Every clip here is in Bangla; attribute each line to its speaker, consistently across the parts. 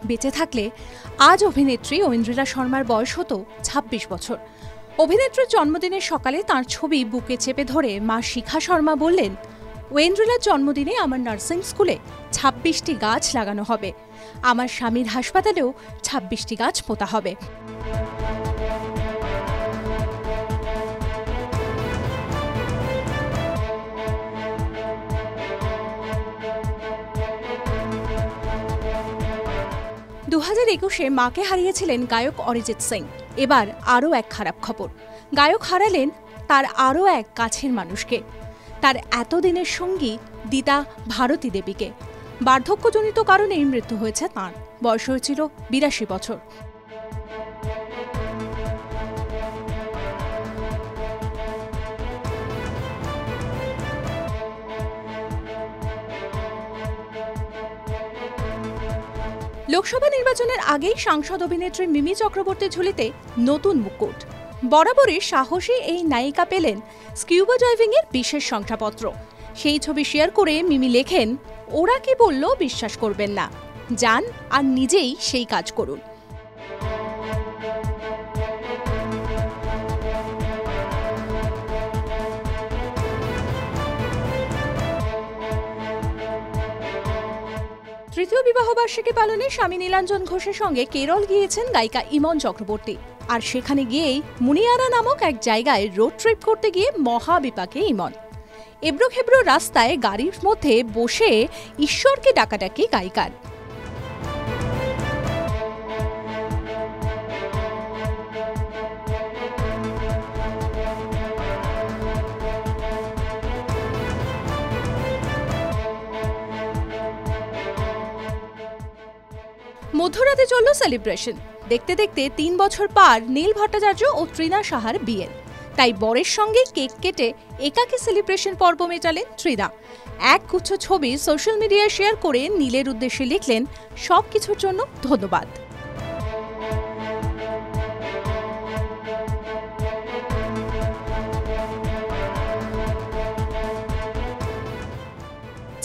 Speaker 1: বেঁচে থাকলে আজ অভিনেত্রী ঐন্দ্রিলা শর্মার বয়স হতো ২৬ বছর। অভিনেত্রীর জন্মদিনের সকালে তাঁর ছবি বুকে চেপে ধরে মা শিখা শর্মা বললেন, ঐন্দ্রিলার জন্মদিনে আমার নার্সিং স্কুলে ২৬টি গাছ লাগানো হবে, আমার স্বামীর হাসপাতালেও ২৬টি গাছ পোতা হবে। দু ২০২১-এ মাকে হারিয়েছিলেন গায়ক অরিজিৎ সিং। এবার আরও এক খারাপ খবর, গায়ক হারালেন তার আরও এক কাছের মানুষকে, তার এতদিনের সঙ্গী দিতা ভারতী দেবীকে। বার্ধক্যজনিত কারণেই মৃত্যু হয়েছে তাঁর। বয়স হয়েছিল ৮২ বছর। লোকসভা নির্বাচনের আগেই সাংসদ অভিনেত্রী মিমি চক্রবর্তীর ঝুলিতে নতুন মুকুট। বরাবরই সাহসী এই নায়িকা পেলেন স্কিউবা ডাইভিংয়ের বিশেষ শংসাপত্র। সেই ছবি শেয়ার করে মিমি লেখেন, ওরা কি বলল বিশ্বাস করবেন না, যান আর নিজেই সেই কাজ করুন। তৃতীয় বিবাহবার্ষিকী পালনে স্বামী নীলাঞ্জন ঘোষের সঙ্গে কেরল গিয়েছেন গায়িকা ইমন চক্রবর্তী। আর সেখানে গিয়েই মুনিয়ারা নামক এক জায়গায় রোড ট্রিপ করতে গিয়ে মহাবিপাকে ইমন। এবড়ো খেবড়ো রাস্তায় গাড়ির মধ্যে বসে ঈশ্বরকে ডাকাডাকি গায়িকার। মধ্যরাতে চলল সেলিব্রেশন। দেখতে দেখতে ৩ বছর পার নীল ভট্টাচার্য ও তৃণা সাহার বিয়ের। তাই বরের সঙ্গে কেক কেটে একাকী সেলিব্রেশন পর্ব মেটালেন তৃণা। এক গুচ্ছ ছবি সোশ্যাল মিডিয়ায় শেয়ার করে নীলের উদ্দেশ্যে লিখলেন, সবকিছুর জন্য ধন্যবাদ।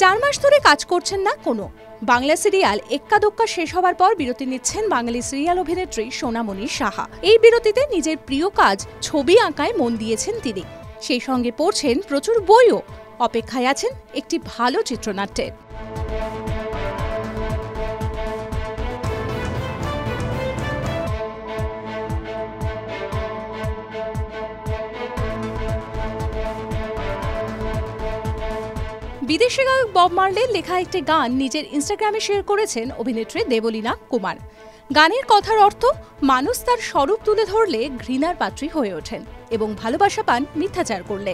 Speaker 1: চার মাস ধরে কাজ করছেন না কোনো। বাংলা সিরিয়াল এক্কা দোক্কা শেষ হওয়ার পর বিরতি নিচ্ছেন বাঙালি সিরিয়াল অভিনেত্রী সোনামণি সাহা। এই বিরতিতে নিজের প্রিয় কাজ ছবি আঁকায় মন দিয়েছেন তিনি। সেই সঙ্গে পড়ছেন প্রচুর বইও। অপেক্ষায় আছেন একটি ভালো চিত্রনাট্যের। বিদেশি গায়ক বব মার্লের লেখা একটি গান নিজের ইনস্টাগ্রামে শেয়ার করেছেন অভিনেত্রী দেবলীনা কুমার। গানের কথার অর্থ, মানুষ তার স্বরূপ তুলে ধরলে ঘৃণার পাত্রী হয়ে ওঠেন এবং ভালোবাসা পান মিথ্যাচার করলে।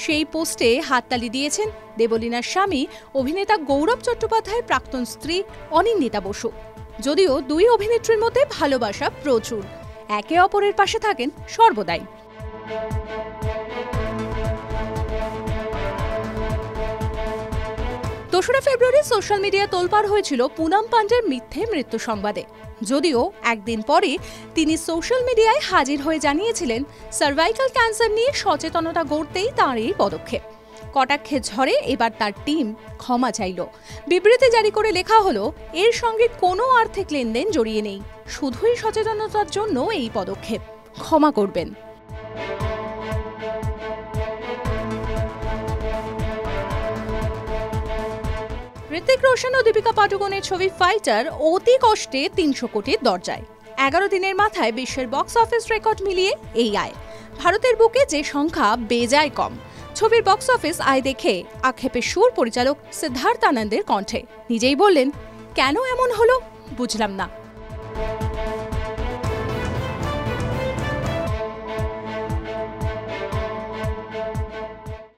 Speaker 1: সেই পোস্টে হাততালি দিয়েছেন দেবলীনার স্বামী অভিনেতা গৌরব চট্টোপাধ্যায়ের প্রাক্তন স্ত্রী অনিন্দিতা বসু। যদিও দুই অভিনেত্রীর মধ্যে ভালোবাসা প্রচুর, একে অপরের পাশে থাকেন সর্বদাই। দোসরা ফেব্রুয়ারি সোশ্যাল মিডিয়া তোলপাড় হয়েছিল পুনাম পান্ডের মিথ্যে মৃত্যু সংবাদে। যদিও একদিন পরে তিনি সোশ্যাল মিডিয়ায় হাজির হয়ে জানিয়েছিলেন, সার্ভাইকাল ক্যান্সার নিয়ে সচেতনতা গড়তেই তাঁর এই পদক্ষেপ। কটাক্ষের ঝড়ে এবার তার টিম ক্ষমা চাইল। বিবৃতি জারি করে লেখা হলো, এর সঙ্গে কোনো আর্থিক লেনদেন জড়িয়ে নেই, শুধুই সচেতনতার জন্য এই পদক্ষেপ, ক্ষমা করবেন। ঋত্বিক রোশন ও দীপিকা পাডুকোনের ছবি ফাইটার অতি কষ্টে ৩০০ কোটির দরজায়। ১১ দিনের মাথায় বিশ্বের বক্স অফিস রেকর্ড মিলিয়ে এই আয়। ভারতের বুকে যে সংখ্যা বেজায় কম। ছবির বক্স অফিস আয় দেখে আক্ষেপের সুর পরিচালক সিদ্ধার্থ আনন্দের কণ্ঠে। নিজেই বললেন, কেন এমন হলো বুঝলাম না।